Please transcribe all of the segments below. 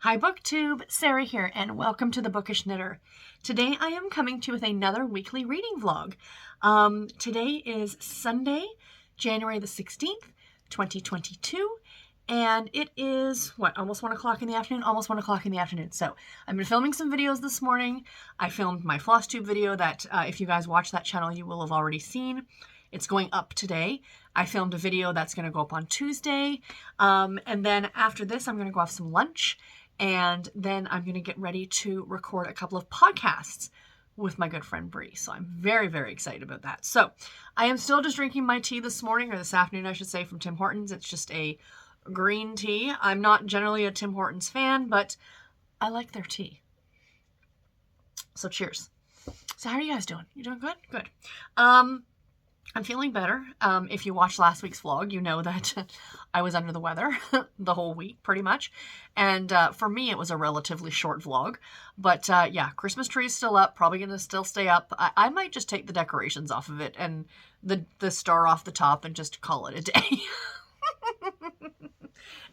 Hi BookTube, Sarah here, and welcome to the Bookish Knitter. Today I am coming to you with another weekly reading vlog. Today is Sunday, January the 16th, 2022, and it is, almost 1 o'clock in the afternoon? Almost 1 o'clock in the afternoon. So I've been filming some videos this morning. I filmed my FlossTube video that if you guys watch that channel, you will have already seen. It's going up today. I filmed a video that's going to go up on Tuesday, and then after this, I'm going to go have some lunch. And then I'm going to get ready to record a couple of podcasts with my good friend Bree. So I'm very, very excited about that. So I am still just drinking my tea this morning, or this afternoon, I should say, from Tim Hortons. It's just a green tea. I'm not generally a Tim Hortons fan, but I like their tea. So cheers. So how are you guys doing? You doing good? Good. I'm feeling better. If you watched last week's vlog, you know that I was under the weather the whole week, pretty much. And for me, it was a relatively short vlog. But yeah, Christmas tree is still up, probably going to still stay up. I might just take the decorations off of it and the star off the top and just call it a day.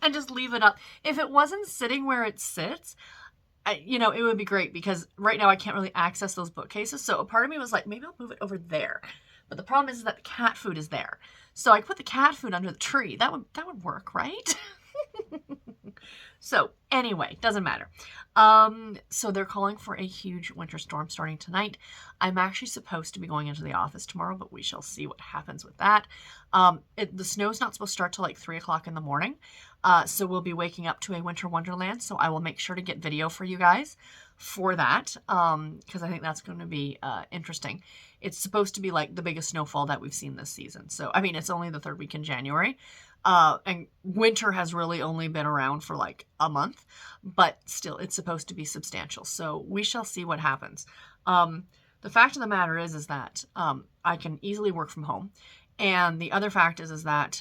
And just leave it up. If it wasn't sitting where it sits, it would be great, because right now I can't really access those bookcases. So a part of me was like, maybe I'll move it over there. But the problem is that the cat food is there. So I put the cat food under the tree. That would work, right? So anyway, doesn't matter. So they're calling for a huge winter storm starting tonight. I'm actually supposed to be going into the office tomorrow, but we shall see what happens with that. The snow's not supposed to start till like 3 o'clock in the morning. So we'll be waking up to a winter wonderland. So I will make sure to get video for you guys for that, because I think that's going to be interesting. It's supposed to be like the biggest snowfall that we've seen this season. So, I mean, it's only the third week in January. And winter has really only been around for like a month, but still it's supposed to be substantial. So we shall see what happens. The fact of the matter is that I can easily work from home. And the other fact is that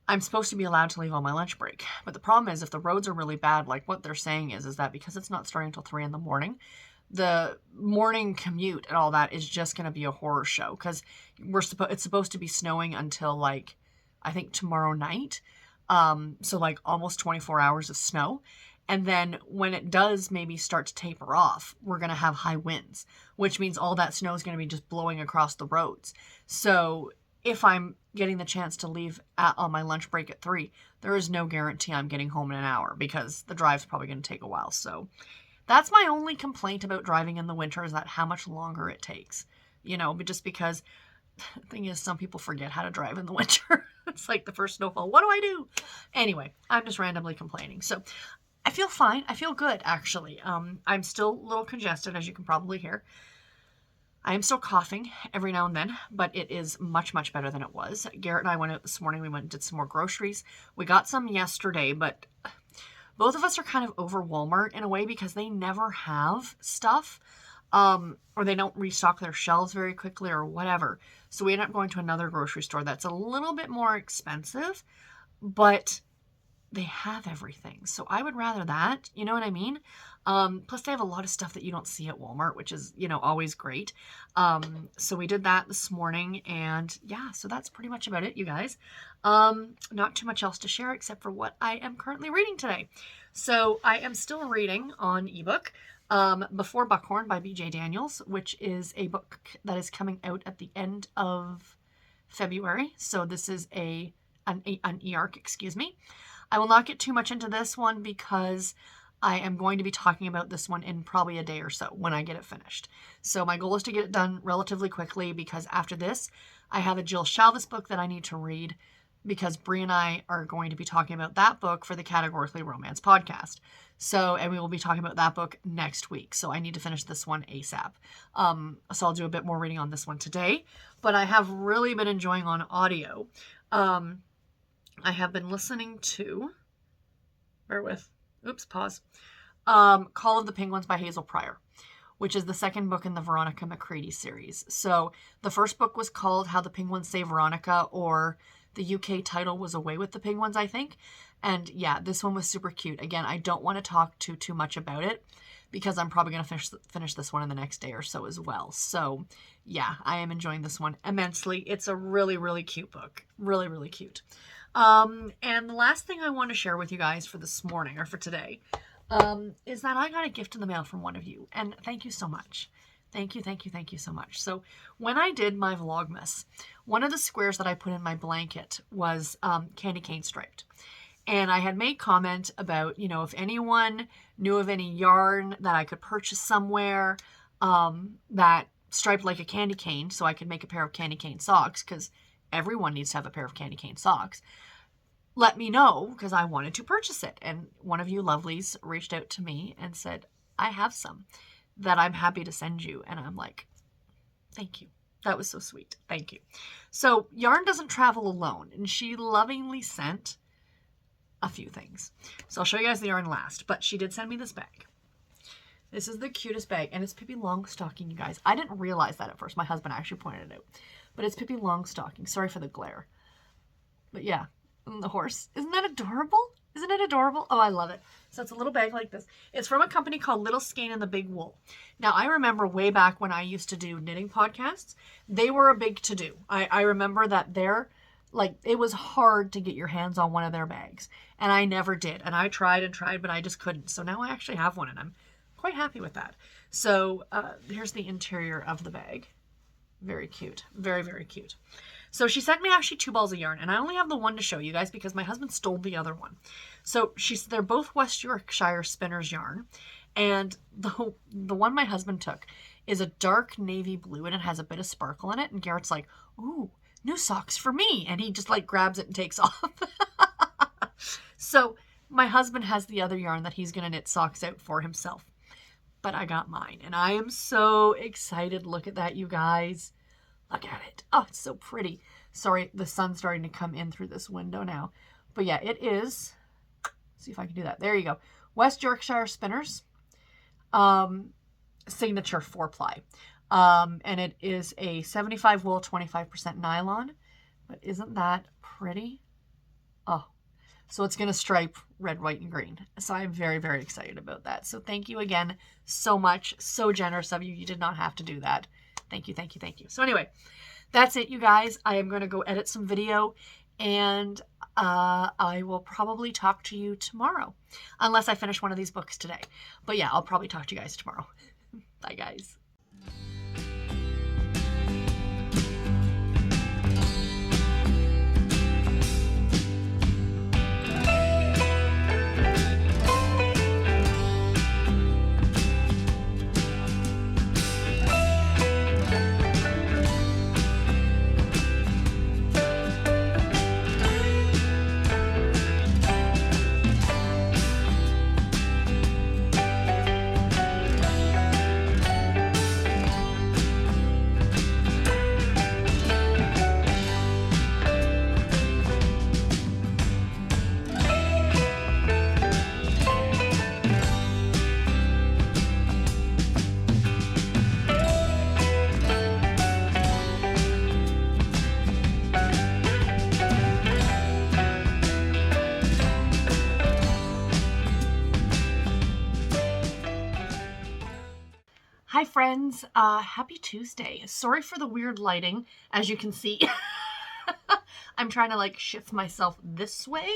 I'm supposed to be allowed to leave on my lunch break. But the problem is, if the roads are really bad, like what they're saying is that because it's not starting until 3 in the morning, the morning commute and all that is just going to be a horror show, because it's supposed to be snowing until like, I think tomorrow night. So like almost 24 hours of snow. And then when it does maybe start to taper off, we're going to have high winds, which means all that snow is going to be just blowing across the roads. So if I'm getting the chance to leave on my lunch break at 3, there is no guarantee I'm getting home in an hour, because the drive's probably going to take a while. So that's my only complaint about driving in the winter, is that how much longer it takes, but just because the thing is, some people forget how to drive in the winter. It's like the first snowfall. What do I do? Anyway, I'm just randomly complaining. So I feel fine. I feel good, actually. I'm still a little congested, as you can probably hear. I am still coughing every now and then, but it is much, much better than it was. Garrett and I went out this morning. We went and did some more groceries. We got some yesterday, but both of us are kind of over Walmart in a way, because they never have stuff, or they don't restock their shelves very quickly or whatever. So we ended up going to another grocery store that's a little bit more expensive, but they have everything. So I would rather that, you know what I mean? Plus they have a lot of stuff that you don't see at Walmart, which is, always great. So we did that this morning, and yeah, so that's pretty much about it, you guys. Not too much else to share except for what I am currently reading today. So I am still reading on ebook, Before Buckhorn by B.J. Daniels, which is a book that is coming out at the end of February. So this is an e-arc, excuse me. I will not get too much into this one, because I am going to be talking about this one in probably a day or so when I get it finished. So my goal is to get it done relatively quickly, because after this, I have a Jill Shalvis book that I need to read, because Bree and I are going to be talking about that book for the Categorically Romance podcast. So, and we will be talking about that book next week. So I need to finish this one ASAP. So I'll do a bit more reading on this one today, but I have really been enjoying on audio. I have been listening to, pause. Call of the Penguins by Hazel Pryor, which is the second book in the Veronica McCready series. So the first book was called How the Penguins Save Veronica, or the UK title was Away with the Penguins, I think. And yeah, this one was super cute. Again, I don't want to talk too much about it, because I'm probably going to finish this one in the next day or so as well. So yeah, I am enjoying this one immensely. It's a really, really cute book. Really, really cute. And the last thing I want to share with you guys for this morning or for today, is that I got a gift in the mail from one of you, and thank you so much. Thank you, thank you, thank you so much. So when I did my Vlogmas, one of the squares that I put in my blanket was candy cane striped. And I had made comment about, if anyone knew of any yarn that I could purchase somewhere that striped like a candy cane so I could make a pair of candy cane socks, because everyone needs to have a pair of candy cane socks, let me know, because I wanted to purchase it. And one of you lovelies reached out to me and said, I have some that I'm happy to send you. And I'm like, thank you. That was so sweet. Thank you. So yarn doesn't travel alone. And she lovingly sent a few things. So I'll show you guys the yarn last. But she did send me this bag. This is the cutest bag. And it's Pippi Longstocking, you guys. I didn't realize that at first. My husband actually pointed it out. But it's Pippi Longstocking. Sorry for the glare. But yeah. And the horse. Isn't that adorable? Isn't it adorable? Oh, I love it. So it's a little bag like this. It's from a company called Little Skein and the Big Wool. Now, I remember way back when I used to do knitting podcasts, they were a big to-do. I remember that it was hard to get your hands on one of their bags. And I never did. And I tried and tried, but I just couldn't. So now I actually have one, and I'm quite happy with that. So here's the interior of the bag. Very cute. Very, very cute. So she sent me actually 2 balls of yarn, and I only have the one to show you guys because my husband stole the other one. So they're both West Yorkshire Spinners yarn, and the one my husband took is a dark navy blue, and it has a bit of sparkle in it, and Garrett's like, ooh, new socks for me, and he just grabs it and takes off. So my husband has the other yarn that he's going to knit socks out for himself, but I got mine, and I am so excited. Look at that, you guys. Look at it. Oh, it's so pretty. Sorry, the sun's starting to come in through this window now. But yeah, it is. Let's see if I can do that. There you go. West Yorkshire Spinners. Signature 4-ply. And it is a 75 wool, 25% nylon. But isn't that pretty? Oh, so it's going to stripe red, white, and green. So I'm very, very excited about that. So thank you again so much. So generous of you. You did not have to do that. Thank you, thank you, thank you. So anyway, that's it, you guys. I am going to go edit some video, and I will probably talk to you tomorrow, unless I finish one of these books today. But yeah, I'll probably talk to you guys tomorrow. Bye, guys. Hi friends, happy Tuesday. Sorry for the weird lighting. As you can see, I'm trying to shift myself this way.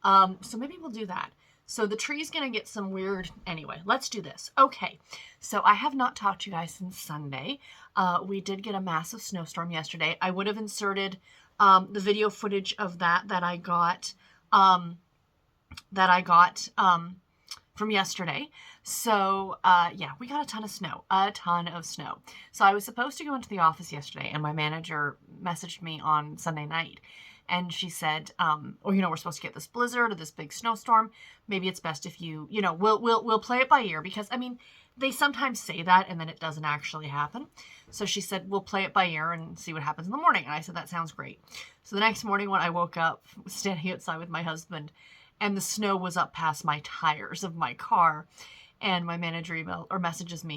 So maybe we'll do that. So the tree's gonna get some weird, anyway, let's do this. Okay, so I have not talked to you guys since Sunday. We did get a massive snowstorm yesterday. I would have inserted the video footage of that I got from yesterday. So, yeah, we got a ton of snow. So I was supposed to go into the office yesterday, and my manager messaged me on Sunday night, and she said, we're supposed to get this blizzard or this big snowstorm. Maybe it's best if we'll play it by ear, because, they sometimes say that, and then it doesn't actually happen. So she said, we'll play it by ear and see what happens in the morning. And I said, that sounds great. So the next morning when I woke up, I was standing outside with my husband, and the snow was up past my tires of my car. And my manager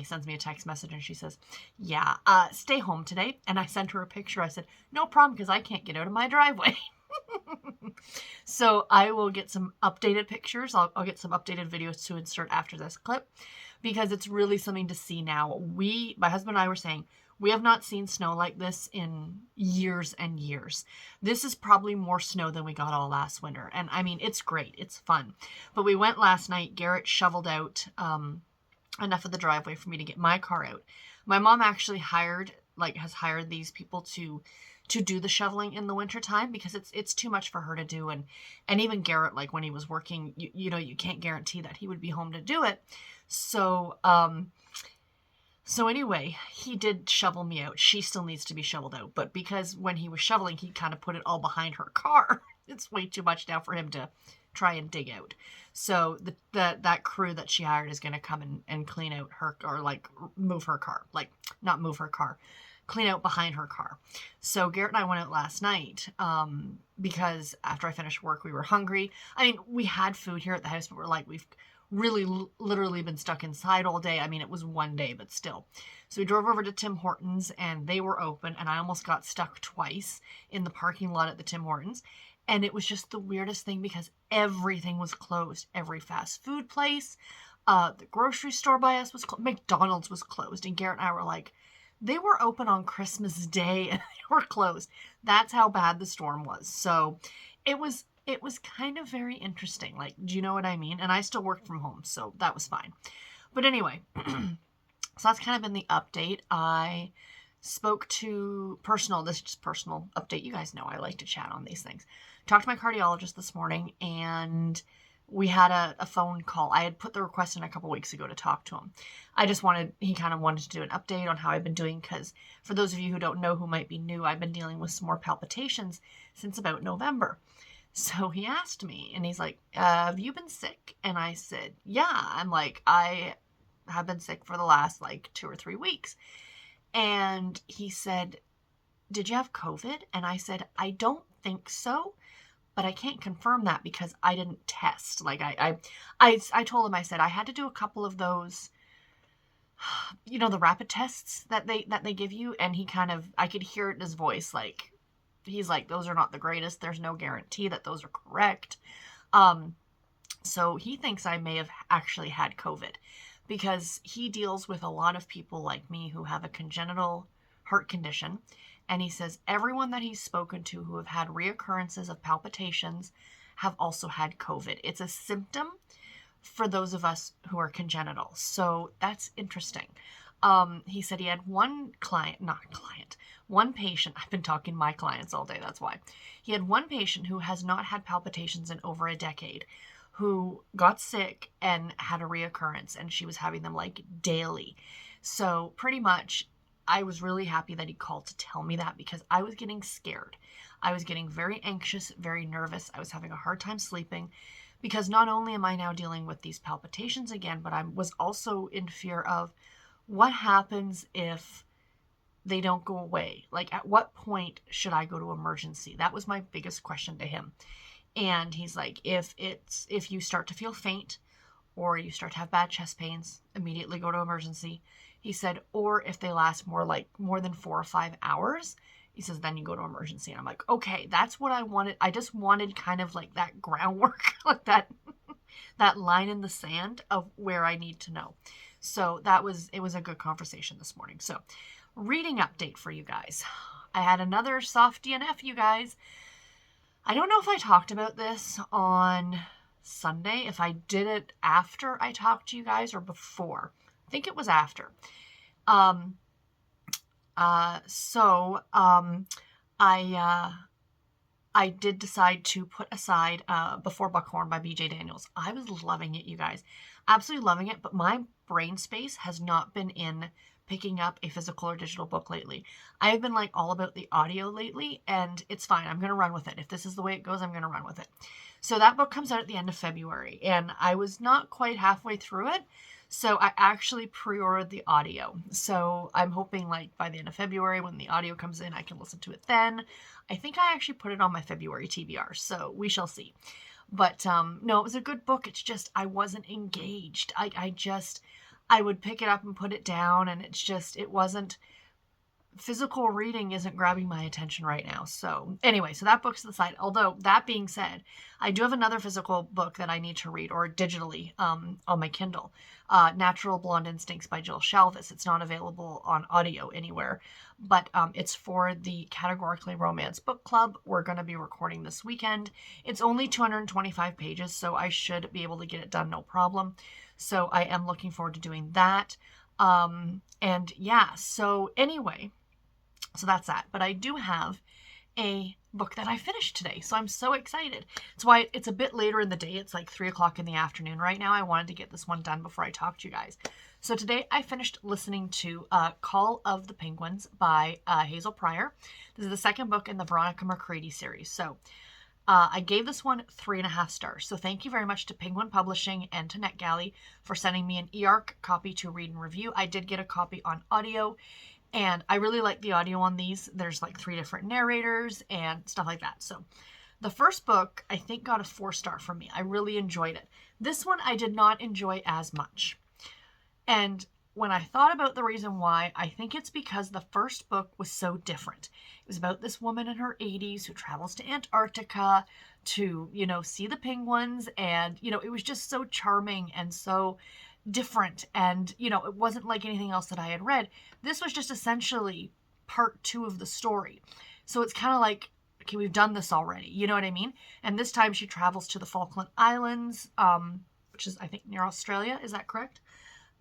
sends me a text message, and she says, yeah, stay home today. And I sent her a picture. I said, no problem, because I can't get out of my driveway. So I will get some updated pictures. I'll get some updated videos to insert after this clip, because it's really something to see now. My husband and I were saying, We have not seen snow like this in years and years. This is probably more snow than we got all last winter. And I mean, it's great. It's fun. But we went last night. Garrett shoveled out enough of the driveway for me to get my car out. My mom actually has hired these people to do the shoveling in the wintertime because it's too much for her to do. And even Garrett, like when he was working, you can't guarantee that he would be home to do it. So anyway, he did shovel me out. She still needs to be shoveled out. But because when he was shoveling, he kind of put it all behind her car. It's way too much now for him to try and dig out. So that crew that she hired is going to come and clean out her, or like move her car. Like, not move her car. Clean out behind her car. So Garrett and I went out last night because after I finished work, we were hungry. I mean, we had food here at the house, but we've really literally been stuck inside all day. I mean, it was one day, but still. So we drove over to Tim Hortons and they were open, and I almost got stuck twice in the parking lot at the Tim Hortons. And it was just the weirdest thing because everything was closed. Every fast food place, the grocery store by us was closed. McDonald's was closed. And Garrett and I were like, they were open on Christmas Day and they were closed. That's how bad the storm was. So it was kind of very interesting. Like, do you know what I mean? And I still worked from home, so that was fine. But anyway, so that's kind of been the update. I spoke to this is just personal update. You guys know I like to chat on these things. Talked to my cardiologist this morning, and we had a phone call. I had put the request in a couple weeks ago to talk to him. He kind of wanted to do an update on how I've been doing, because for those of you who don't know, who might be new, I've been dealing with some more palpitations since about November. So he asked me, and he's like, have you been sick? And I said, yeah. I'm like, I have been sick for the last 2 or 3 weeks. And he said, did you have COVID? And I said, I don't think so, but I can't confirm that because I didn't test. I told him, I said, I had to do a couple of those, the rapid tests that they give you. And I could hear it in his voice. He's like, those are not the greatest. There's no guarantee that those are correct. So he thinks I may have actually had COVID because he deals with a lot of people like me who have a congenital heart condition. And he says everyone that he's spoken to who have had reoccurrences of palpitations have also had COVID. It's a symptom for those of us who are congenital. So that's interesting. He said he had one patient. I've been talking to my clients all day. That's why. He had one patient who has not had palpitations in over a decade, who got sick and had a reoccurrence, and she was having them daily. So pretty much, I was really happy that he called to tell me that because I was getting scared. I was getting very anxious, very nervous. I was having a hard time sleeping because not only am I now dealing with these palpitations again, but I was also in fear of what happens if they don't go away. At what point should I go to emergency? That was my biggest question to him. And he's like, if you start to feel faint or you start to have bad chest pains, immediately go to emergency. He said, or if they last more than 4 or 5 hours, he says, then you go to emergency. And I'm like, okay, that's what I wanted. I just wanted kind of that groundwork, that line in the sand of where I need to know. So it was a good conversation this morning. So reading update for you guys. I had another soft DNF, you guys. I don't know if I talked about this on Sunday, if I did it after I talked to you guys or before. I think it was after. I did decide to put aside Before Buckhorn by BJ Daniels. I was loving it, you guys. Absolutely loving it, but my brain space has not been in picking up a physical or digital book lately. I have been all about the audio lately, and it's fine. I'm going to run with it. If this is the way it goes, I'm going to run with it. So that book comes out at the end of February, and I was not quite halfway through it. So I actually pre-ordered the audio. So I'm hoping by the end of February, when the audio comes in, I can listen to it then. I think I actually put it on my February TBR, so we shall see. But no, it was a good book. It's just I wasn't engaged. I would pick it up and put it down, and it wasn't physical reading isn't grabbing my attention right now. So anyway, so that book's to the side. Although that being said, I do have another physical book that I need to read, or digitally, on my Kindle. Natural Blonde Instincts by Jill Shalvis. It's not available on audio anywhere, but it's for the Categorically Romance Book Club. We're going to be recording this weekend. It's only 225 pages, so I should be able to get it done no problem. So I am looking forward to doing that. And yeah, so anyway, so that's that. But I do have a book that I finished today, so I'm so excited. That's why it's a bit later in the day. It's like 3 o'clock in the afternoon right now. I wanted to get this one done before I talk to you guys. So today I finished listening to Call of the Penguins by Hazel Pryor. This is the second book in the Veronica McCready series. So I gave this one 3.5 stars. So thank you very much to Penguin Publishing and to NetGalley for sending me an eARC copy to read and review. I did get a copy on audio, and I really like the audio on these. There's like 3 different narrators and stuff like that. So the first book, I think, got a 4-star from me. I really enjoyed it. This one I did not enjoy as much. And when I thought about the reason why, I think it's because the first book was so different. It was about this woman in her 80s who travels to Antarctica to, see the penguins. And, it was just so charming and so different. And, it wasn't like anything else that I had read. This was just essentially part 2 of the story. So it's kind of like, okay, we've done this already. You know what I mean? And this time she travels to the Falkland Islands, which is, I think, near Australia. Is that correct?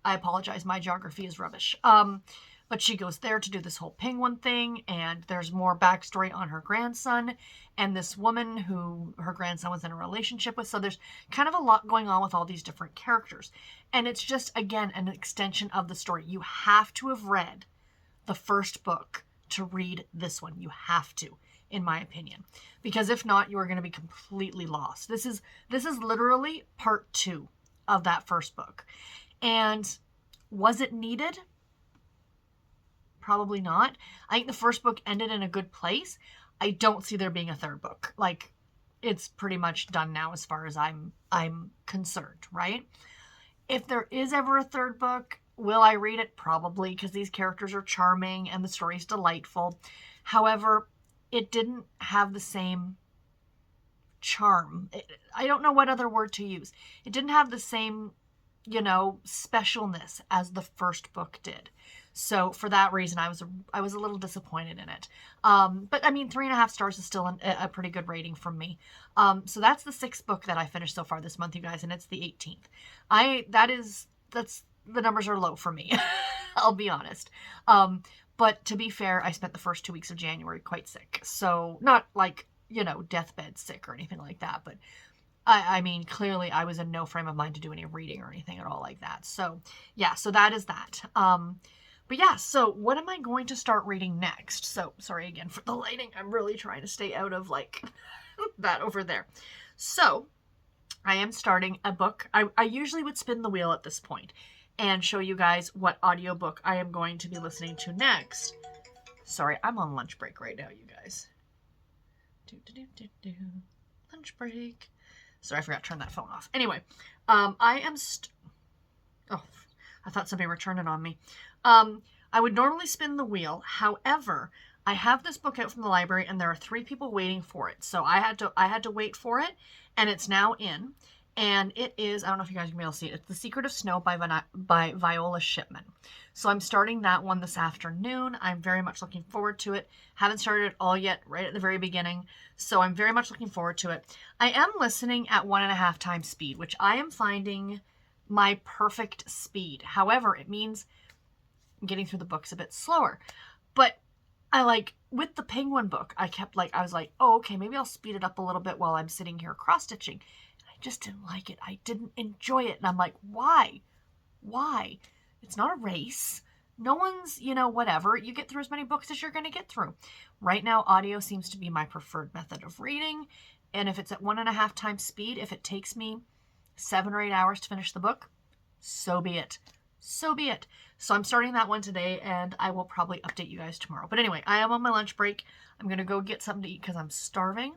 I apologize. My geography is rubbish. But she goes there to do this whole penguin thing, and there's more backstory on her grandson and this woman who her grandson was in a relationship with. So there's kind of a lot going on with all these different characters. And it's just, again, an extension of the story. You have to have read the first book to read this one. You have to, in my opinion. Because if not, you are going to be completely lost. This is literally part 2 of that first book. And was it needed? Probably not. I think the first book ended in a good place. I don't see there being a third book. Like, it's pretty much done now as far as I'm concerned, right? If there is ever a third book, will I read it? Probably, because these characters are charming and the story's delightful. However, it didn't have the same charm. I don't know what other word to use. It didn't have the same, specialness as the first book did. So for that reason, I was a little disappointed in it. But I mean, 3.5 stars is still a pretty good rating from me. So that's the 6th book that I finished so far this month, you guys, and it's the 18th. That's the numbers are low for me. I'll be honest. But to be fair, I spent the first 2 weeks of January quite sick. So not like, deathbed sick or anything like that, but I mean, clearly I was in no frame of mind to do any reading or anything at all like that. So yeah, so that is that. But yeah, so what am I going to start reading next? So sorry again for the lighting. I'm really trying to stay out of like that over there. So I am starting a book. I usually would spin the wheel at this point and show you guys what audiobook I am going to be listening to next. Sorry, I'm on lunch break right now, you guys. Lunch break. Sorry, I forgot to turn that phone off. Anyway, I am I thought somebody were turning on me. I would normally spin the wheel. However, I have this book out from the library and there are 3 people waiting for it. So I had to wait for it, and it's now in. And it is, I don't know if you guys can be able to see it. It's The Secret of Snow by Viola Shipman. So I'm starting that one this afternoon. I'm very much looking forward to it. Haven't started it all yet, right at the very beginning. So I'm very much looking forward to it. I am listening at 1.5 times speed, which I am finding my perfect speed. However, it means I'm getting through the books a bit slower. But with the Penguin book, I was like, oh, okay, maybe I'll speed it up a little bit while I'm sitting here cross-stitching. I just didn't like it. I didn't enjoy it. And I'm like, why? Why? It's not a race. No one's, whatever. You get through as many books as you're going to get through. Right now, audio seems to be my preferred method of reading. And if it's at 1.5 times speed, if it takes me 7 or 8 hours to finish the book, so be it. So be it. So I'm starting that one today, and I will probably update you guys tomorrow. But anyway, I am on my lunch break. I'm going to go get something to eat because I'm starving.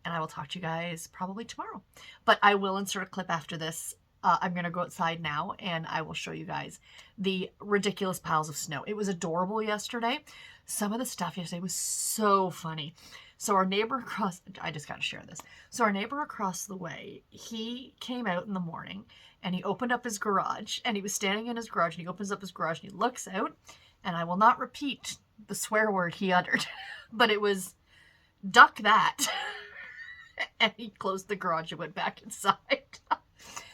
And I will talk to you guys probably tomorrow. But I will insert a clip after this I'm going to go outside now and I will show you guys the ridiculous piles of snow. It was adorable yesterday. Some of the stuff yesterday was so funny. So our neighbor across, I just got to share this. So our neighbor across the way, he came out in the morning and he opened up his garage, and he was standing in his garage, and he opens up his garage and he looks out, and I will not repeat the swear word he uttered, but it was, "Duck that." And he closed the garage and went back inside.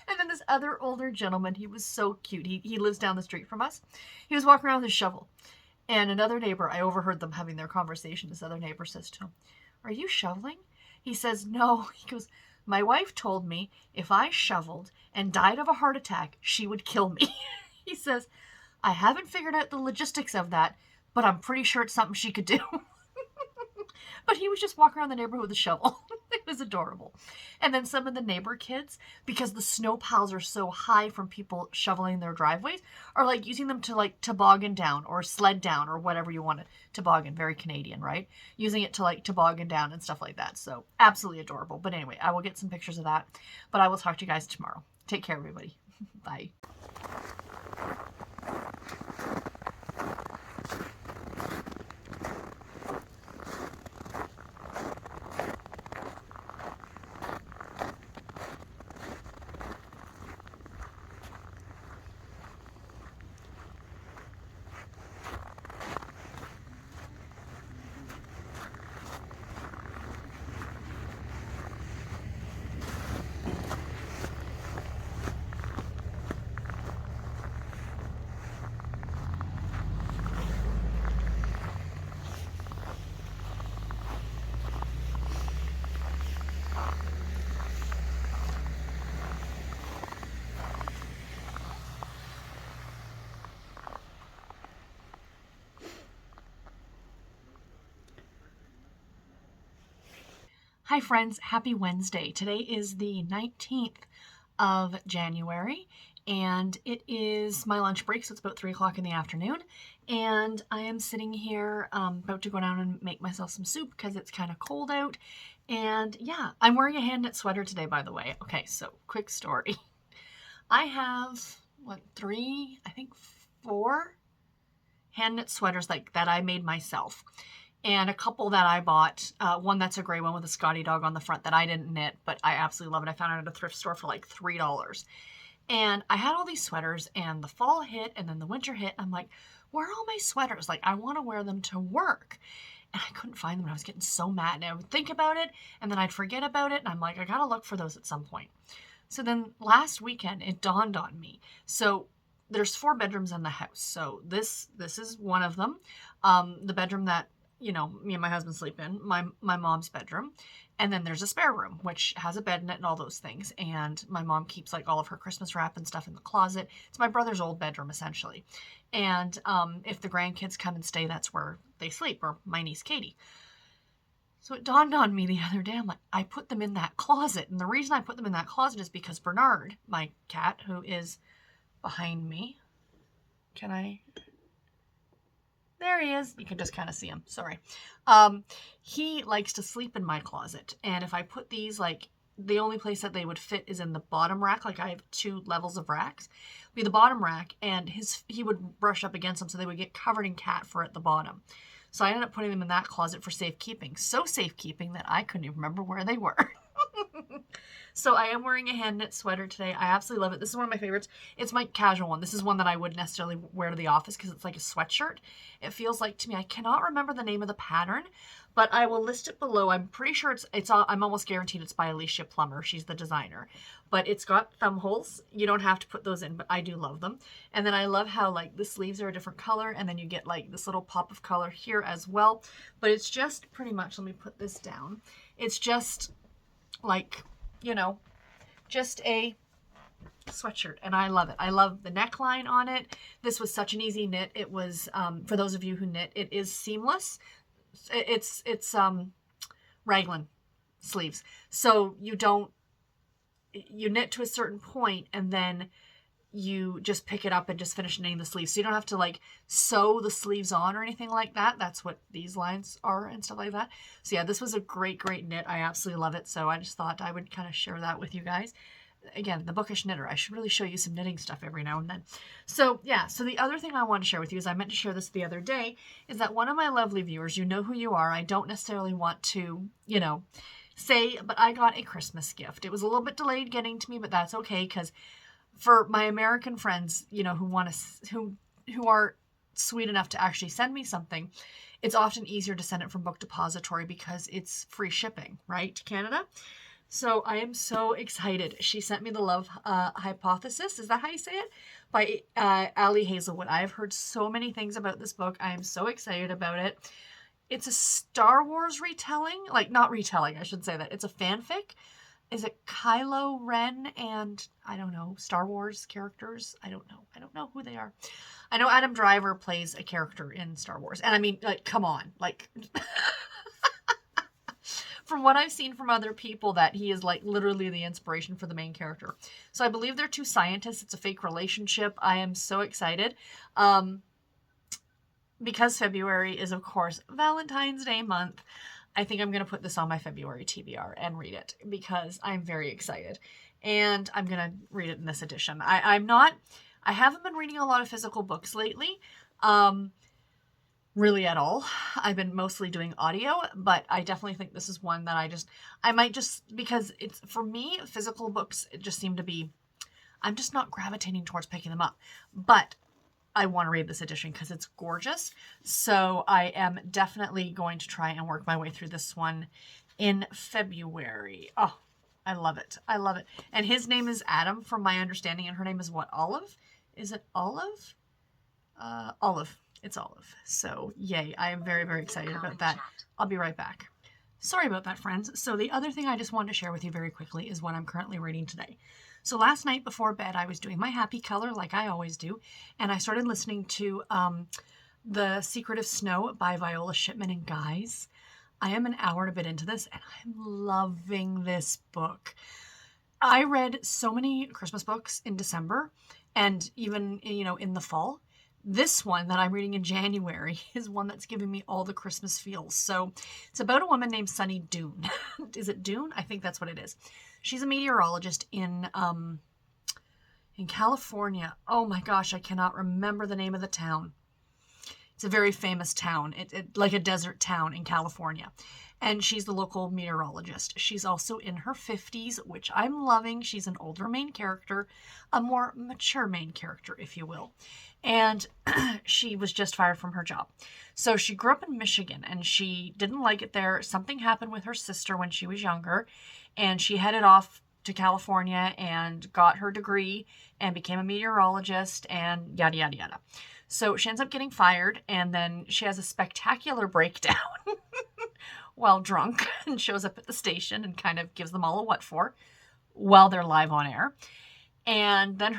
And then this other older gentleman, he was so cute. He lives down the street from us. He was walking around with his shovel. And another neighbor, I overheard them having their conversation. This other neighbor says to him, "Are you shoveling?" He says, "No." He goes, "My wife told me if I shoveled and died of a heart attack, she would kill me." He says, "I haven't figured out the logistics of that, but I'm pretty sure it's something she could do." But he was just walking around the neighborhood with a shovel. It was adorable. And then some of the neighbor kids, because the snow piles are so high from people shoveling their driveways, are like using them to like toboggan down or sled down or whatever you want to toboggan. Very Canadian, right? Using it to like toboggan down and stuff like that. So absolutely adorable. But anyway, I will get some pictures of that. But I will talk to you guys tomorrow. Take care, everybody. Bye. Hi friends, happy Wednesday. Today is the 19th of January and it is my lunch break, so it's about 3 o'clock in the afternoon, and I am sitting here about to go down and make myself some soup because it's kind of cold out. And yeah, I'm wearing a hand knit sweater today, by the way. Okay, so quick story. I have, I think 4 hand knit sweaters like that I made myself. And a couple that I bought, one that's a gray one with a Scotty dog on the front that I didn't knit, but I absolutely love it. I found it at a thrift store for like $3. And I had all these sweaters, and the fall hit and then the winter hit. I'm like, where are all my sweaters? Like, I want to wear them to work. And I couldn't find them, and I was getting so mad. And I would think about it, and then I'd forget about it. And I'm like, I got to look for those at some point. So then last weekend, it dawned on me. So there's 4 bedrooms in the house. So this is one of them. The bedroom that, you know, me and my husband sleep in, my mom's bedroom. And then there's a spare room, which has a bed in it and all those things. And my mom keeps like all of her Christmas wrap and stuff in the closet. It's my brother's old bedroom, essentially. And if the grandkids come and stay, that's where they sleep, or my niece Katie. So it dawned on me the other day, I'm like, I put them in that closet. And the reason I put them in that closet is because Bernard, my cat, who is behind me, there he is. You can just kind of see him. Sorry. He likes to sleep in my closet. And if I put these, like, the only place that they would fit is in the bottom rack. Like, I have 2 levels of racks. Be the bottom rack, and he would brush up against them, so they would get covered in cat fur at the bottom. So I ended up putting them in that closet for safekeeping. So safekeeping that I couldn't even remember where they were. So I am wearing a hand knit sweater today. I absolutely love it. This is one of my favorites. It's my casual one. This is one that I wouldn't necessarily wear to the office because it's like a sweatshirt. It feels like to me, I cannot remember the name of the pattern, but I will list it below. I'm pretty sure I'm almost guaranteed it's by Alicia Plummer. She's the designer, but it's got thumb holes. You don't have to put those in, but I do love them. And then I love how like the sleeves are a different color, and then you get like this little pop of color here as well. But it's just pretty much, let me put this down. It's just like, you know, just a sweatshirt, and I love it. I love the neckline on it. This was such an easy knit. It was, for those of you who knit, it is seamless. It's raglan sleeves. So you knit to a certain point, and then you just pick it up and just finish knitting the sleeves. So you don't have to like sew the sleeves on or anything like that. That's what these lines are and stuff like that. So yeah, this was a great, great knit. I absolutely love it. So I just thought I would kind of share that with you guys. again, the bookish knitter. I should really show you some knitting stuff every now and then. So yeah, so the other thing I want to share with you is, I meant to share this the other day, is that one of my lovely viewers, you know who you are, I don't necessarily want to, say, but I got a Christmas gift. It was a little bit delayed getting to me, but that's okay, because for my American friends, who are sweet enough to actually send me something, it's often easier to send it from Book Depository because it's free shipping, right, to Canada. So I am so excited. She sent me The Love Hypothesis. Is that how you say it? By Ali Hazelwood. I have heard so many things about this book. I am so excited about it. It's a Star Wars retelling. Like, not retelling, I should say that. It's a fanfic. Is it Kylo Ren and, I don't know, Star Wars characters? I don't know. I don't know who they are. I know Adam Driver plays a character in Star Wars. And I mean, like, come on. Like... From what I've seen from other people, that he is like literally the inspiration for the main character. So I believe they're two scientists. It's a fake relationship. I am so excited. Because February is, of course, Valentine's Day month, I think I'm going to put this on my February TBR and read it because I'm very excited. And I'm going to read it in this edition. I haven't been reading a lot of physical books lately. Really at all. I've been mostly doing audio, but I definitely think this is one that I might just, because it's, for me, physical books, it just seem to be, I'm just not gravitating towards picking them up, but I want to read this edition because it's gorgeous. So I am definitely going to try and work my way through this one in February. Oh, I love it. I love it. And his name is Adam, from my understanding, and her name is what? Olive? Is it Olive? Olive. It's Olive. So, yay. I am very, very excited about that. I'll be right back. Sorry about that, friends. So the other thing I just wanted to share with you very quickly is what I'm currently reading today. So last night before bed, I was doing my happy color like I always do, and I started listening to The Secret of Snow by Viola Shipman. And guys, I am an hour and a bit into this, and I'm loving this book. I read so many Christmas books in December, and even, in the fall. This one that I'm reading in January is one that's giving me all the Christmas feels. So it's about a woman named Sunny Dune. Is it Dune? I think that's what it is. She's a meteorologist in California. Oh my gosh, I cannot remember the name of the town. It's a very famous town. It like a desert town in California. And she's the local meteorologist. She's also in her 50s, which I'm loving. She's an older main character, a more mature main character, if you will. And she was just fired from her job. So she grew up in Michigan, and she didn't like it there. Something happened with her sister when she was younger, and she headed off to California and got her degree and became a meteorologist and yada, yada, yada. So she ends up getting fired, and then she has a spectacular breakdown while drunk, and shows up at the station and kind of gives them all a what for while they're live on air. And then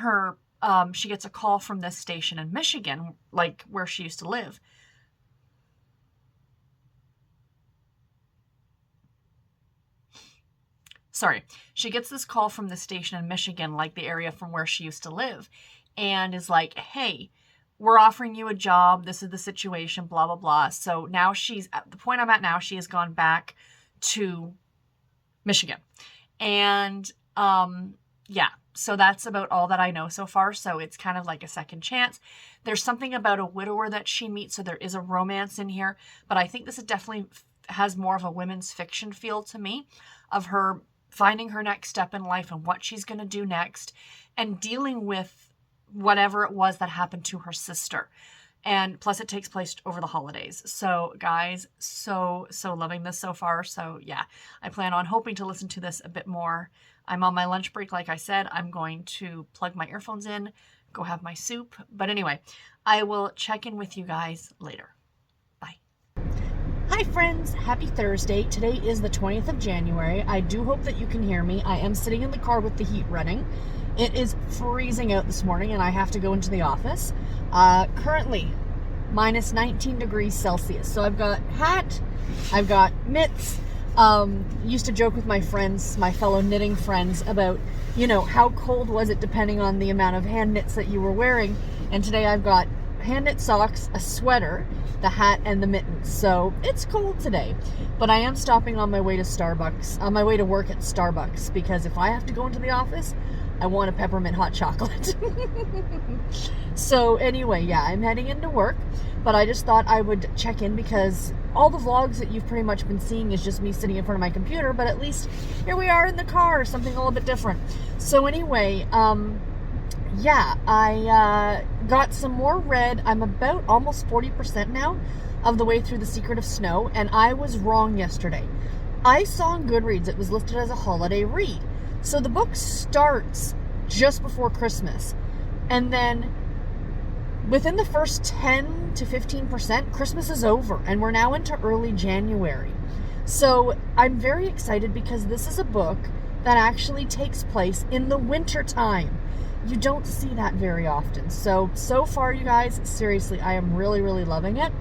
she gets a call from this station in Michigan, like where she used to live. Sorry. She gets this call from the station in Michigan, like the area from where she used to live, and is like, hey, we're offering you a job. This is the situation, blah, blah, blah. So now she's at the point I'm at now. She has gone back to Michigan. And yeah, so that's about all that I know so far. So it's kind of like a second chance. There's something about a widower that she meets. So there is a romance in here. But I think this is definitely has more of a women's fiction feel to me, of her finding her next step in life and what she's going to do next, and dealing with whatever it was that happened to her sister. And plus it takes place over the holidays. So guys, so loving this so far. So yeah, I plan on hoping to listen to this a bit more. I'm on my lunch break. Like I said, I'm going to plug my earphones in, go have my soup. But anyway, I will check in with you guys later. Bye. Hi friends, happy Thursday. Today is the 20th of January. I do hope that you can hear me. I am sitting in the car with the heat running. It is freezing out this morning, and I have to go into the office. Currently, minus 19 degrees Celsius. So I've got hat, I've got mitts. Used to joke with my friends, my fellow knitting friends, about, how cold was it depending on the amount of hand knits that you were wearing. And today I've got hand-knit socks, a sweater, the hat, and the mittens. So it's cold today, but I am stopping on my way to Starbucks, on my way to work at Starbucks, because if I have to go into the office, I want a peppermint hot chocolate. So anyway, yeah, I'm heading into work, but I just thought I would check in because all the vlogs that you've pretty much been seeing is just me sitting in front of my computer, but at least here we are in the car, something a little bit different. So anyway, yeah, I got some more read. I'm about almost 40% now of the way through The Secret of Snow, and I was wrong yesterday. I saw on Goodreads it was listed as a holiday read. So the book starts just before Christmas, and then within the first 10 to 15%, Christmas is over, and we're now into early January. So I'm very excited because this is a book that actually takes place in the winter time. You don't see that very often. So far, you guys, seriously, I am really, really loving it.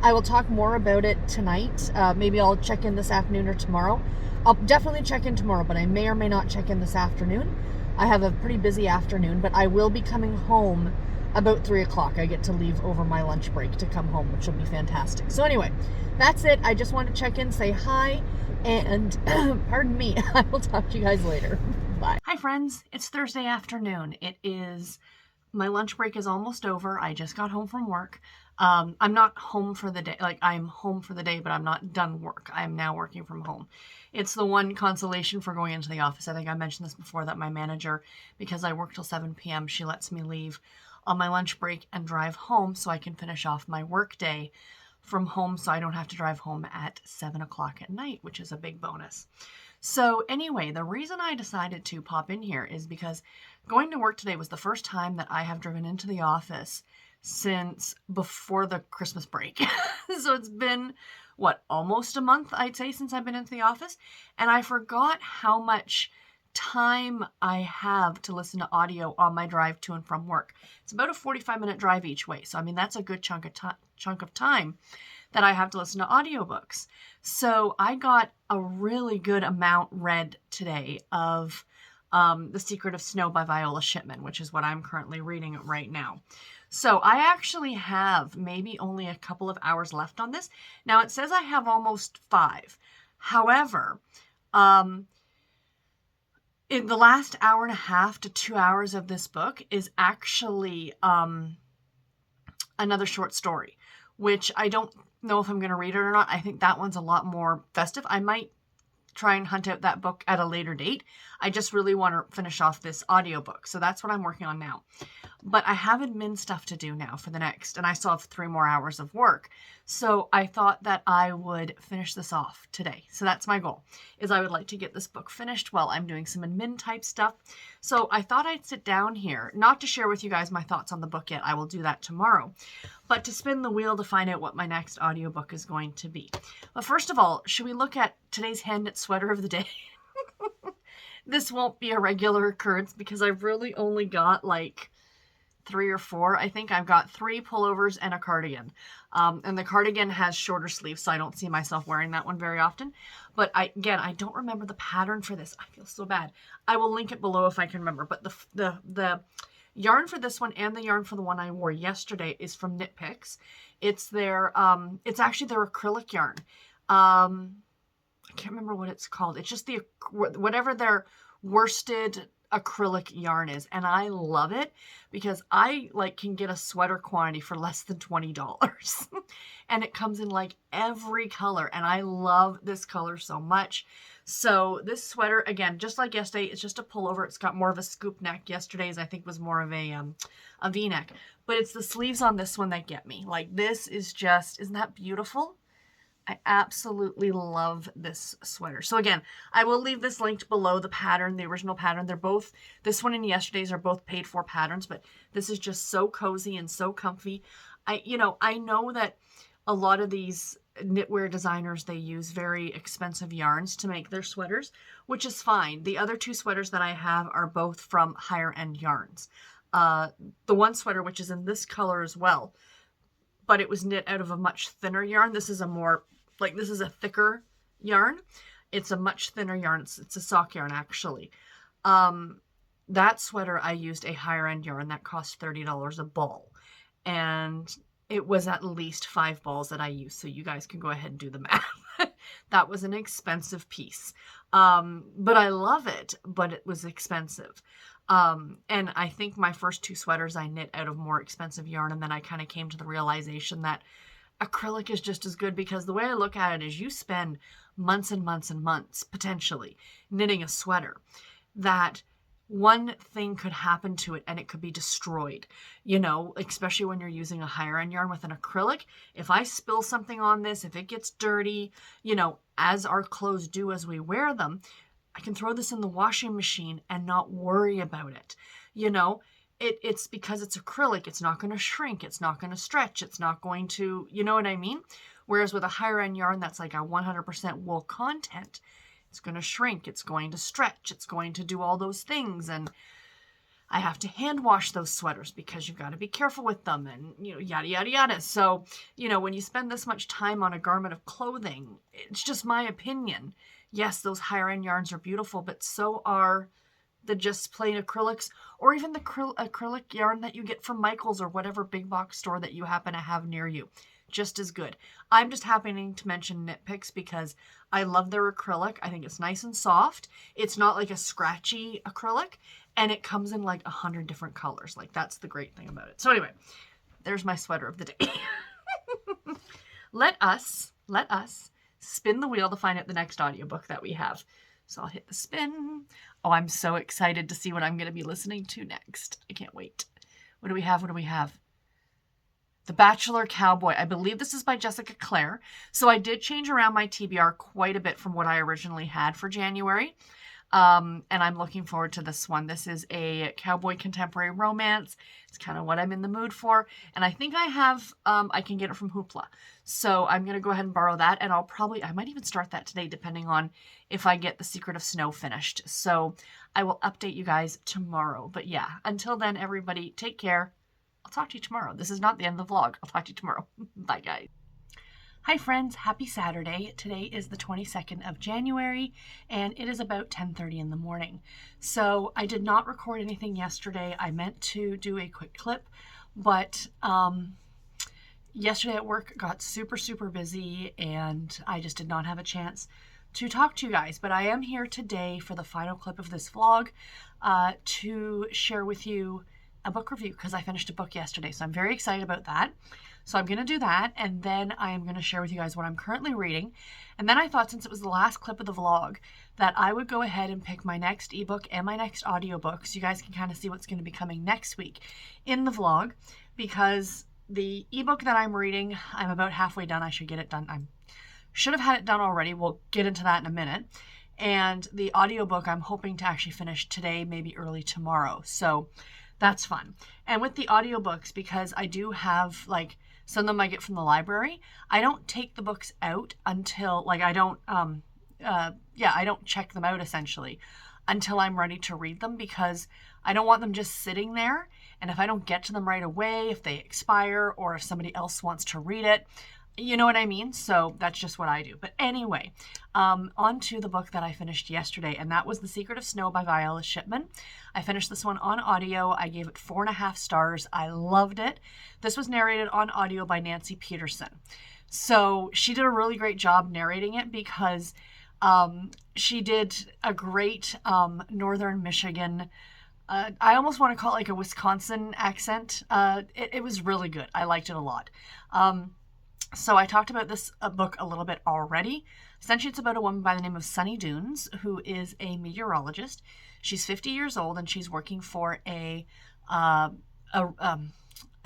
I will talk more about it tonight. Maybe I'll check in this afternoon or tomorrow. I'll definitely check in tomorrow, but I may or may not check in this afternoon. I have a pretty busy afternoon, but I will be coming home about 3 o'clock. I get to leave over my lunch break to come home, which will be fantastic. So anyway, that's it. I just wanted to check in, say hi, and pardon me, I will talk to you guys later. Bye. Hi friends, it's Thursday afternoon. My lunch break is almost over. I just got home from work. I'm not home for the day. Like, I'm home for the day, but I'm not done work. I'm now working from home. It's the one consolation for going into the office. I think I mentioned this before, that my manager, because I work till 7 p.m., she lets me leave on my lunch break and drive home so I can finish off my work day from home, so I don't have to drive home at 7 o'clock at night, which is a big bonus. So anyway, the reason I decided to pop in here is because going to work today was the first time that I have driven into the office since before the Christmas break. So it's been, almost a month, I'd say, since I've been into the office. And I forgot how much time I have to listen to audio on my drive to and from work. It's about a 45-minute drive each way. So, I mean, that's a good chunk of time that I have to listen to audiobooks. So I got a really good amount read today of The Secret of Snow by Viola Shipman, which is what I'm currently reading right now. So I actually have maybe only a couple of hours left on this. Now it says I have almost 5. However, in the last hour and a half to 2 hours of this book is actually another short story, which I don't know if I'm going to read it or not. I think that one's a lot more festive. I might try and hunt out that book at a later date. I just really want to finish off this audiobook. So that's what I'm working on now. But I have admin stuff to do now for the next, and I still have 3 more hours of work. So I thought that I would finish this off today. So that's my goal, is I would like to get this book finished while I'm doing some admin type stuff. So I thought I'd sit down here, not to share with you guys my thoughts on the book yet. I will do that tomorrow, but to spin the wheel to find out what my next audiobook is going to be. But first of all, should we look at today's hand-knit sweater of the day? This won't be a regular occurrence because I've really only got like 3 or 4. I think I've got 3 pullovers and a cardigan. And the cardigan has shorter sleeves, so I don't see myself wearing that one very often. But I don't remember the pattern for this. I feel so bad. I will link it below if I can remember. But the yarn for this one and the yarn for the one I wore yesterday is from Knit Picks. It's it's actually their acrylic yarn. I can't remember what it's called. It's just whatever their worsted acrylic yarn is, and I love it because I can get a sweater quantity for less than $20 and it comes in like every color, and I love this color so much. So this sweater, again, just like yesterday, it's just a pullover. It's got more of a scoop neck. Yesterday's, I think, was more of a V-neck, but it's the sleeves on this one that get me. Like, this is just, isn't that beautiful? I absolutely love this sweater. So again, I will leave this linked below, the pattern, the original pattern. They're both, this one and yesterday's are both paid for patterns, but this is just so cozy and so comfy. I know that a lot of these knitwear designers, they use very expensive yarns to make their sweaters, which is fine. The other 2 sweaters that I have are both from higher end yarns. The one sweater, which is in this color as well, but it was knit out of a much thinner yarn. This is this is a thicker yarn. It's a much thinner yarn. It's a sock yarn, actually. That sweater, I used a higher end yarn that cost $30 a ball. and it was at least 5 balls that I used. So you guys can go ahead and do the math. That was an expensive piece. But I love it, but it was expensive. And I think my first 2 sweaters I knit out of more expensive yarn, and then I kind of came to the realization that acrylic is just as good, because the way I look at it is you spend months and months and months potentially knitting a sweater that one thing could happen to it and it could be destroyed, especially when you're using a higher end yarn. With an acrylic, if I spill something on this, if it gets dirty, as our clothes do as we wear them, I can throw this in the washing machine and not worry about it. It's because it's acrylic. It's not going to shrink. It's not going to stretch. It's not going to, you know what I mean? Whereas with a higher end yarn that's like a 100% wool content, it's going to shrink. It's going to stretch. It's going to do all those things. And I have to hand wash those sweaters because you've got to be careful with them and, yada, yada, yada. So, when you spend this much time on a garment of clothing, it's just my opinion. Yes, those higher end yarns are beautiful, but so are the just plain acrylics, or even the acrylic yarn that you get from Michael's or whatever big box store that you happen to have near you. Just as good. I'm just happening to mention Knit Picks because I love their acrylic. I think it's nice and soft. It's not like a scratchy acrylic, and it comes in like 100 different colors. Like, that's the great thing about it. So anyway, there's my sweater of the day. Let us spin the wheel to find out the next audiobook that we have. So I'll hit the spin. Oh, I'm so excited to see what I'm going to be listening to next. I can't wait. What do we have? The Bachelor Cowboy. I believe this is by Jessica Clare. So I did change around my TBR quite a bit from what I originally had for January. And I'm looking forward to this one. This is a cowboy contemporary romance. It's kind of what I'm in the mood for. And I think I can get it from Hoopla. So I'm going to go ahead and borrow that. And I might even start that today, depending on if I get The Secret of Snow finished. So I will update you guys tomorrow. But yeah, until then, everybody, take care. I'll talk to you tomorrow. This is not the end of the vlog. I'll talk to you tomorrow. Bye, guys. Hi, friends. Happy Saturday. Today is the 22nd of January, and it is about 10:30 in the morning. So I did not record anything yesterday. I meant to do a quick clip, but yesterday at work got super, super busy, and I just did not have a chance to talk to you guys. But I am here today for the final clip of this vlog to share with you a book review, because I finished a book yesterday. So I'm very excited about that. So I'm going to do that, and then I am going to share with you guys what I'm currently reading. And then I thought, since it was the last clip of the vlog, that I would go ahead and pick my next ebook and my next audiobook, so you guys can kind of see what's going to be coming next week in the vlog, because the ebook that I'm reading, I'm about halfway done. I should get it done. I should have had it done already. We'll get into that in a minute. And the audiobook, I'm hoping to actually finish today, maybe early tomorrow. So that's fun. And with the audiobooks, because I do have some of them I get from the library, I don't take the books out until I don't check them out essentially until I'm ready to read them, because I don't want them just sitting there. And if I don't get to them right away, if they expire, or if somebody else wants to read it, you know what I mean? So that's just what I do. But anyway, on to the book that I finished yesterday, and that was The Secret of Snow by Viola Shipman. I finished this one on audio. I gave it 4.5 stars. I loved it. This was narrated on audio by Nancy Peterson. So she did a really great job narrating it, because she did a great Northern Michigan, I almost want to call it like a Wisconsin accent. It was really good. I liked it a lot. So I talked about this book a little bit already. Essentially, it's about a woman by the name of Sunny Dunes, who is a meteorologist. She's 50 years old, and she's working for a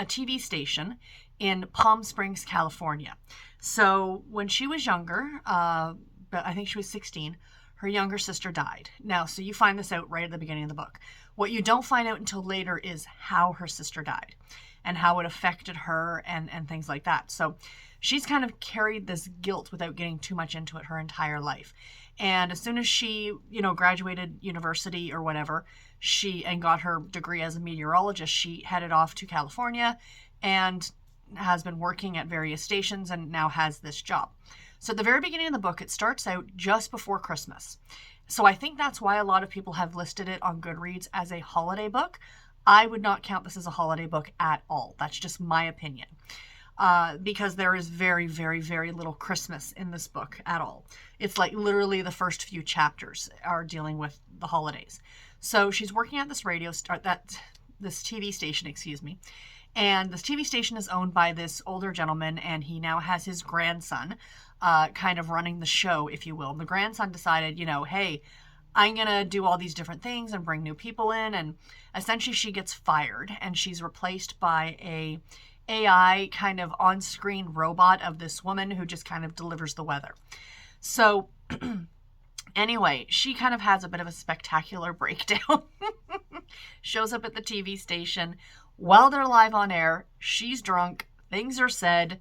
TV station in Palm Springs, California. So when she was younger, but I think she was 16, her younger sister died. Now, so you find this out right at the beginning of the book. What you don't find out until later is how her sister died and how it affected her and things like that. So she's kind of carried this guilt, without getting too much into it, her entire life. And as soon as she, graduated university or whatever, and got her degree as a meteorologist, she headed off to California and has been working at various stations and now has this job. So at the very beginning of the book, it starts out just before Christmas. So I think that's why a lot of people have listed it on Goodreads as a holiday book. I would not count this as a holiday book at all. That's just my opinion. Because there is very, very, very little Christmas in this book at all. It's like literally the first few chapters are dealing with the holidays. So she's working at this this TV station, excuse me. And this TV station is owned by this older gentleman, and he now has his grandson kind of running the show, if you will. And the grandson decided, hey, I'm going to do all these different things and bring new people in. And essentially she gets fired, and she's replaced by a AI kind of on-screen robot of this woman who just kind of delivers the weather. So anyway, she kind of has a bit of a spectacular breakdown. Shows up at the TV station while they're live on air. She's drunk. Things are said.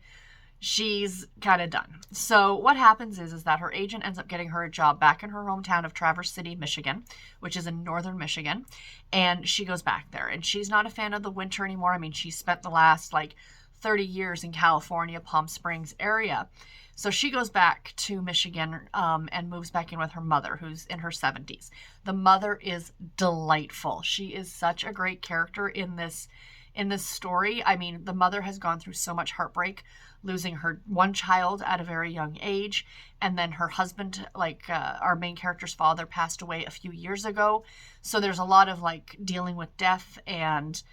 She's kind of done. So what happens is that her agent ends up getting her a job back in her hometown of Traverse City, Michigan, which is in northern Michigan. And she goes back there. And she's not a fan of the winter anymore. I mean, she spent the last 30 years in California, Palm Springs area. So she goes back to Michigan and moves back in with her mother, who's in her 70s. The mother is delightful. She is such a great character in this story. I mean, the mother has gone through so much heartbreak, losing her one child at a very young age. And then her husband, our main character's father, passed away a few years ago. So there's a lot of dealing with death and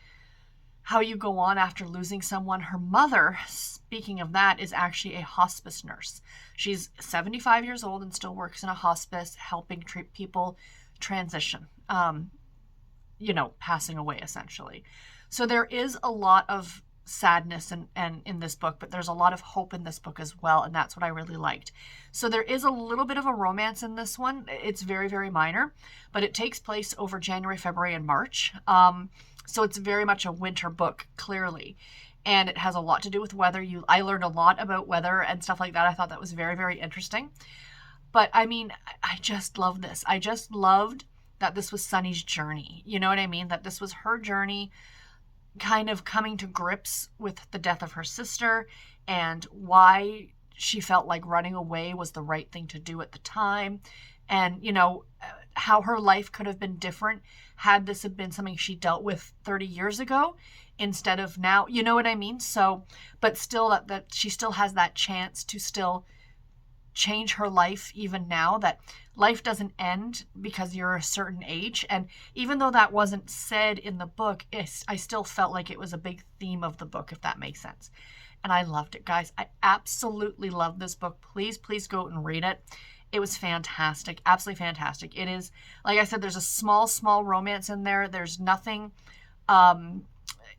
how you go on after losing someone. Her mother, speaking of that, is actually a hospice nurse. She's 75 years old and still works in a hospice, helping treat people transition, passing away essentially. So there is a lot of sadness and in this book, but there's a lot of hope in this book as well, and that's what I really liked. So there is a little bit of a romance in this one. It's very, very minor, but it takes place over January, February, and March. So it's very much a winter book, clearly. And it has a lot to do with weather. I learned a lot about weather and stuff like that. I thought that was very, very interesting. But I mean, I just love this. I just loved that this was Sunny's journey. You know what I mean? That this was her journey, kind of coming to grips with the death of her sister and why she felt like running away was the right thing to do at the time. And, how her life could have been different had this have been something she dealt with 30 years ago instead of now. You know what I mean? So, but still that she still has that chance to still change her life even now, that life doesn't end because you're a certain age. And even though that wasn't said in the book, I still felt like it was a big theme of the book, if that makes sense. And I loved it, guys. I absolutely love this book. Please, please go out and read it. It was fantastic. Absolutely fantastic. It is, like I said, there's a small romance in there. There's nothing,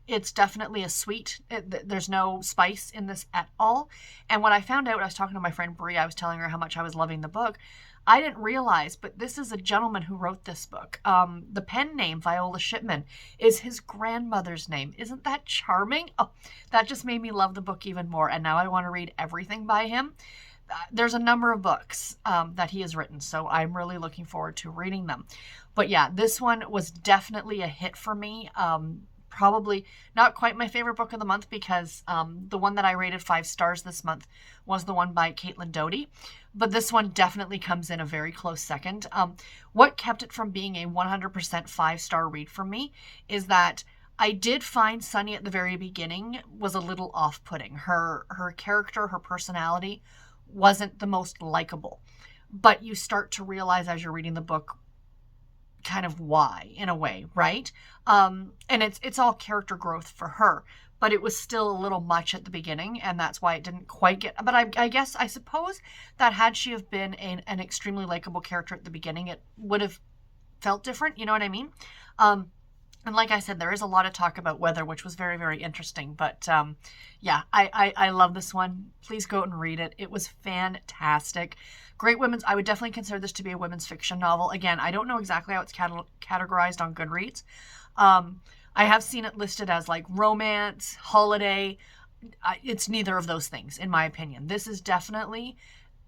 it's definitely a sweet. There's no spice in this at all. And when I found out, I was talking to my friend Brie, I was telling her how much I was loving the book. I didn't realize, but this is a gentleman who wrote this book. The pen name, Viola Shipman, is his grandmother's name. Isn't that charming? Oh, that just made me love the book even more. And now I want to read everything by him. There's a number of books that he has written, so I'm really looking forward to reading them. But yeah, this one was definitely a hit for me. Probably not quite my favorite book of the month because the one that I rated 5 stars this month was the one by Caitlin Doughty. But this one definitely comes in a very close second. What kept it from being a 100% 5-star read for me is that I did find Sunny at the very beginning was a little off-putting. Her character, her personality wasn't the most likable. But you start to realize as you're reading the book kind of why, in a way, right? And it's all character growth for her, but it was still a little much at the beginning, and that's why it didn't quite get. But I suppose that had she have been an extremely likable character at the beginning, it would have felt different. You know what I mean? And like I said, there is a lot of talk about weather, which was very, very interesting. But yeah, I love this one. Please go out and read it. It was fantastic. Great women's. I would definitely consider this to be a women's fiction novel. Again, I don't know exactly how it's categorized on Goodreads. I have seen it listed as romance, holiday. It's neither of those things, in my opinion. This is definitely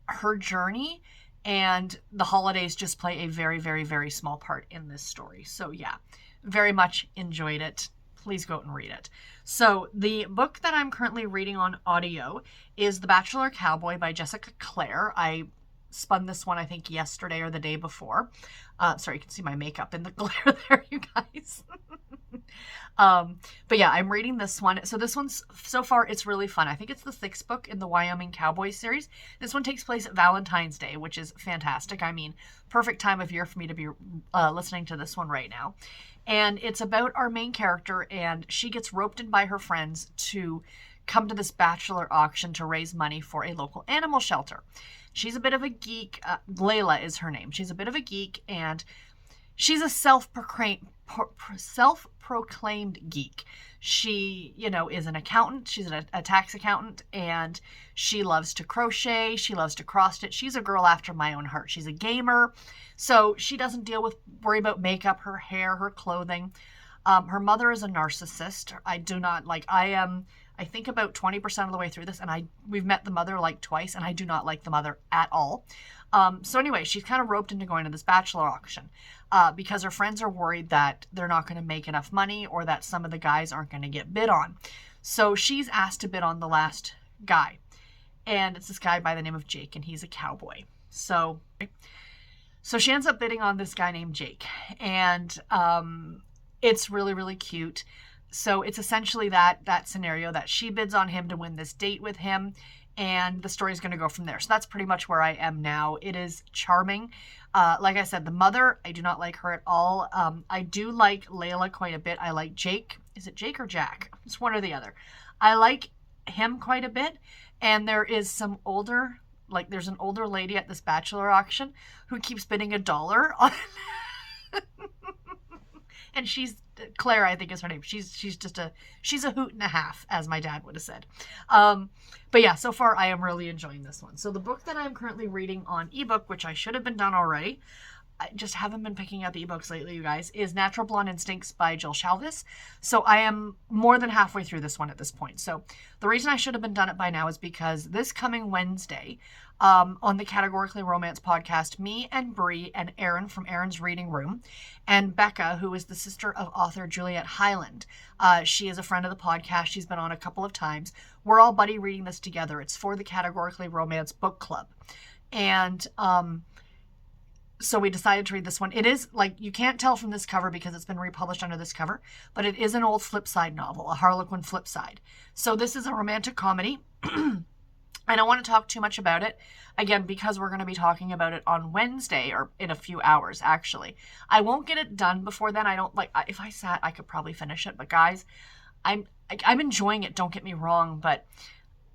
her journey, and the holidays just play a very, very, very small part in this story. So yeah, very much enjoyed it. Please go out and read it. So the book that I'm currently reading on audio is The Bachelor Cowboy by Jessica Clare. I spun this one, I think, yesterday or the day before. Sorry, you can see my makeup in the glare there, you guys. But yeah, I'm reading this one. So this one's, so far, it's really fun. I think it's the 6th book in the Wyoming Cowboy series. This one takes place at Valentine's Day, which is fantastic. I mean, perfect time of year for me to be listening to this one right now. And it's about our main character, and she gets roped in by her friends to come to this bachelor auction to raise money for a local animal shelter. She's a bit of a geek. Layla is her name. She's a bit of a geek, and she's a self-proclaimed geek. She, is an accountant. She's a tax accountant, and she loves to crochet. She loves to cross stitch. She's a girl after my own heart. She's a gamer, so she doesn't worry about makeup, her hair, her clothing. Her mother is a narcissist. I think about 20% of the way through this, and we've met the mother like twice, and I do not like the mother at all. So anyway, she's kind of roped into going to this bachelor auction because her friends are worried that they're not going to make enough money or that some of the guys aren't going to get bid on. So she's asked to bid on the last guy, and it's this guy by the name of Jake, and he's a cowboy. So she ends up bidding on this guy named Jake, and it's really, really cute. So it's essentially that scenario that she bids on him to win this date with him, and the story is going to go from there. So that's pretty much where I am now. It is charming. Like I said, the mother, I do not like her at all. I do like Layla quite a bit. I like Jake. Is it Jake or Jack? It's one or the other. I like him quite a bit. And there is there's an older lady at this bachelor auction who keeps bidding $1 on and she's Claire, I think is her name. She's a hoot and a half, as my dad would have said. But yeah, so far I am really enjoying this one. So the book that I'm currently reading on ebook, which I should have been done already, I just haven't been picking out the ebooks lately, you guys, is Natural Blonde Instincts by Jill Shalvis. So I am more than halfway through this one at this point. So the reason I should have been done it by now is because this coming Wednesday, on the Categorically Romance podcast, me and Bree and Erin from Erin's Reading Room, and Becca, who is the sister of author Juliet Hyland. She is a friend of the podcast. She's been on a couple of times. We're all buddy reading this together. It's for the Categorically Romance book club. And so we decided to read this one. It is, you can't tell from this cover because it's been republished under this cover, but it is an old Flipside novel, a Harlequin Flipside. So this is a romantic comedy. I don't want to talk too much about it, again, because we're going to be talking about it on Wednesday, or in a few hours, actually. I won't get it done before then. If I sat, I could probably finish it. But guys, I'm enjoying it, don't get me wrong, but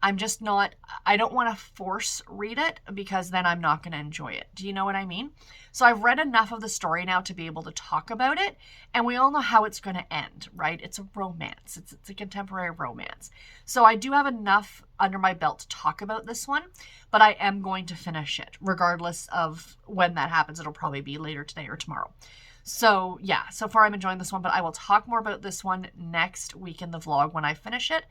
I'm just not, I don't want to force read it because then I'm not going to enjoy it. Do you know what I mean? So I've read enough of the story now to be able to talk about it, and we all know how it's going to end, right? It's a romance. It's a contemporary romance. So I do have enough under my belt to talk about this one, but I am going to finish it regardless of when that happens. It'll probably be later today or tomorrow. So yeah, so far I'm enjoying this one, but I will talk more about this one next week in the vlog when I finish it.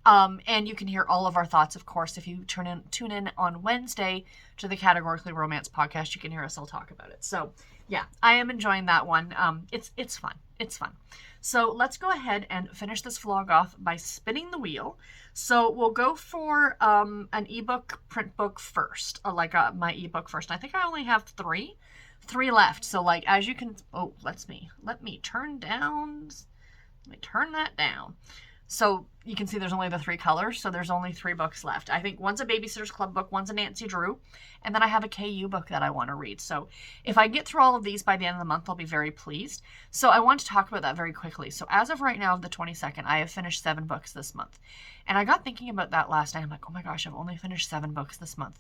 And you can hear all of our thoughts, of course, if you tune in on Wednesday to the Categorically Romance podcast. You can hear us all talk about it. So yeah, I am enjoying that one. It's fun. It's fun. So let's go ahead and finish this vlog off by spinning the wheel. So we'll go for an ebook print book first, my ebook first. I think I only have three left. So as you can, let me turn that down. So you can see there's only the 3 colors, so there's only 3 books left. I think one's a Babysitter's Club book, one's a Nancy Drew, and then I have a KU book that I want to read. So if I get through all of these by the end of the month, I'll be very pleased. So I want to talk about that very quickly. So as of right now, the 22nd, I have finished 7 books this month. And I got thinking about that last night. I'm like, oh my gosh, I've only finished 7 books this month.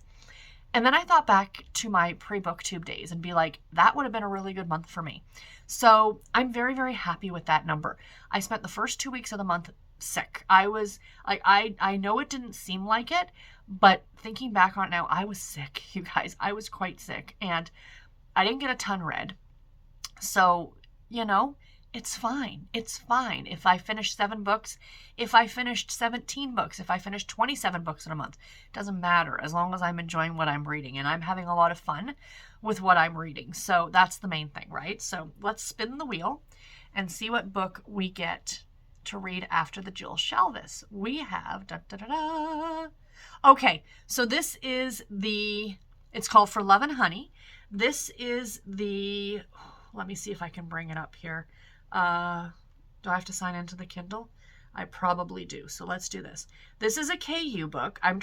And then I thought back to my pre-booktube days and be like, that would have been a really good month for me. So I'm very, very happy with that number. I spent the first 2 weeks of the month sick. I was I know it didn't seem like it, but thinking back on it now, I was sick, you guys. I was quite sick, and I didn't get a ton read. So, it's fine. It's fine. If I finished 7 books, if I finished 17 books, if I finished 27 books in a month, it doesn't matter as long as I'm enjoying what I'm reading and I'm having a lot of fun with what I'm reading. So that's the main thing, right? So let's spin the wheel and see what book we get to read after the Jill Shalvis. We have, okay, so this is It's called For Love and Honey. This is the, let me see if I can bring it up here. Do I have to sign into the Kindle? I probably do. So let's do this. This is a KU book. I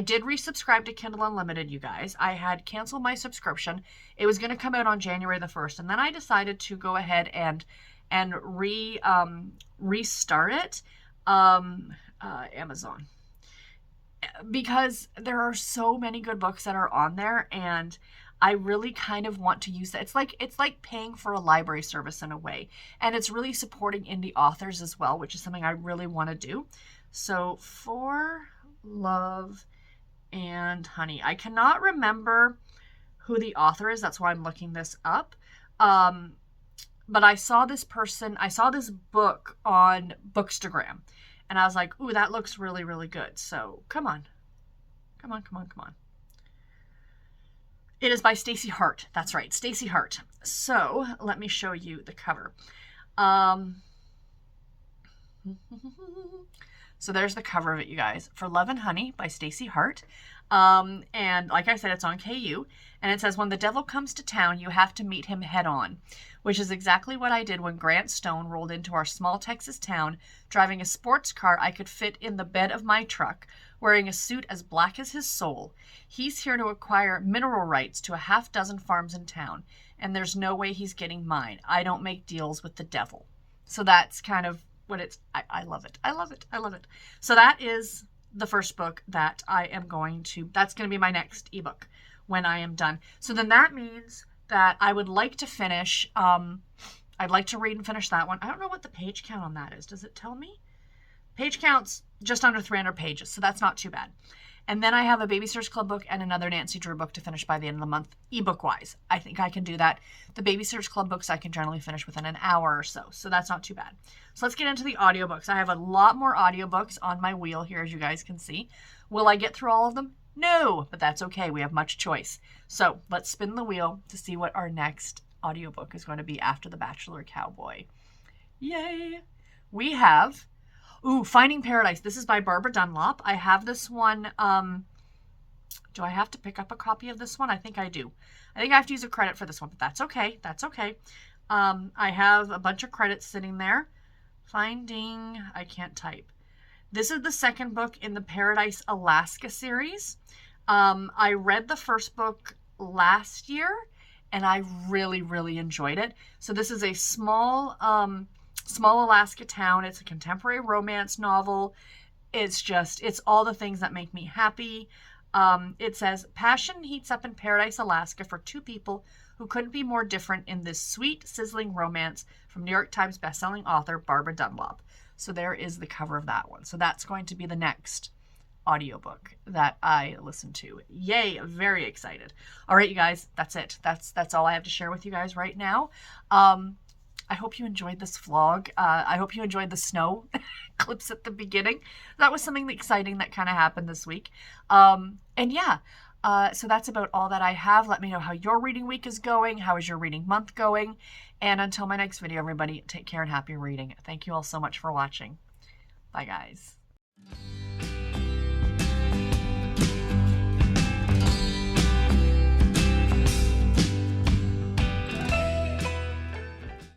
did resubscribe to Kindle Unlimited, you guys. I had canceled my subscription. It was going to come out on January the 1st. And then I decided to go ahead and restart it. Amazon. Because there are so many good books that are on there, and I really kind of want to use that. It's like paying for a library service in a way. And it's really supporting indie authors as well, which is something I really want to do. So For Love and Honey. I cannot remember who the author is. That's why I'm looking this up. But I saw this book on Bookstagram. And I was like, ooh, that looks really, really good. So come on. Come on. It is by Stacey Hart. That's right, Stacey Hart. So let me show you the cover. So there's the cover of it, you guys. For Love and Honey by Stacey Hart. And like I said, it's on KU. And it says, when the devil comes to town, you have to meet him head on. Which is exactly what I did when Grant Stone rolled into our small Texas town, driving a sports car I could fit in the bed of my truck, wearing a suit as black as his soul. He's here to acquire mineral rights to a half-dozen farms in town, and there's no way he's getting mine. I don't make deals with the devil. So that's kind of what it's... I love it. I love it. I love it. So that is the first book that I am going to... That's going to be my next ebook when I am done. So then that means that I would like to finish... I'd like to read and finish that one. I don't know what the page count on that is. Does it tell me? Page count's just under 300 pages, so that's not too bad. And then I have a Babysitter's Club book and another Nancy Drew book to finish by the end of the month, ebook-wise. I think I can do that. The Babysitter's Club books I can generally finish within an hour or so that's not too bad. So let's get into the audiobooks. I have a lot more audiobooks on my wheel here, as you guys can see. Will I get through all of them? No, but that's okay. We have much choice. So let's spin the wheel to see what our next audiobook is going to be after The Bachelor Cowboy. Yay! We have... Finding Paradise. This is by Barbara Dunlop. I have this one. Do I have to pick up a copy of this one? I think I do. I think I have to use a credit for this one, but that's okay. That's okay. I have a bunch of credits sitting there. Finding... I can't type. This is the second book in the Paradise Alaska series. I read the first book last year, and I really, really enjoyed it. So this is a small Alaska town. It's a contemporary romance novel. It's all the things that make me happy. It says, passion heats up in Paradise, Alaska for two people who couldn't be more different in this sweet, sizzling romance from New York Times bestselling author Barbara Dunlop. So there is the cover of that one. So that's going to be the next audiobook that I listen to. Yay, very excited. All right, you guys, that's it. That's all I have to share with you guys right now. I hope you enjoyed this vlog. I hope you enjoyed the snow clips at the beginning. That was something exciting that kind of happened this week. And yeah, so that's about all that I have. Let me know how your reading week is going. How is your reading month going? And until my next video, everybody, take care and happy reading. Thank you all so much for watching. Bye, guys.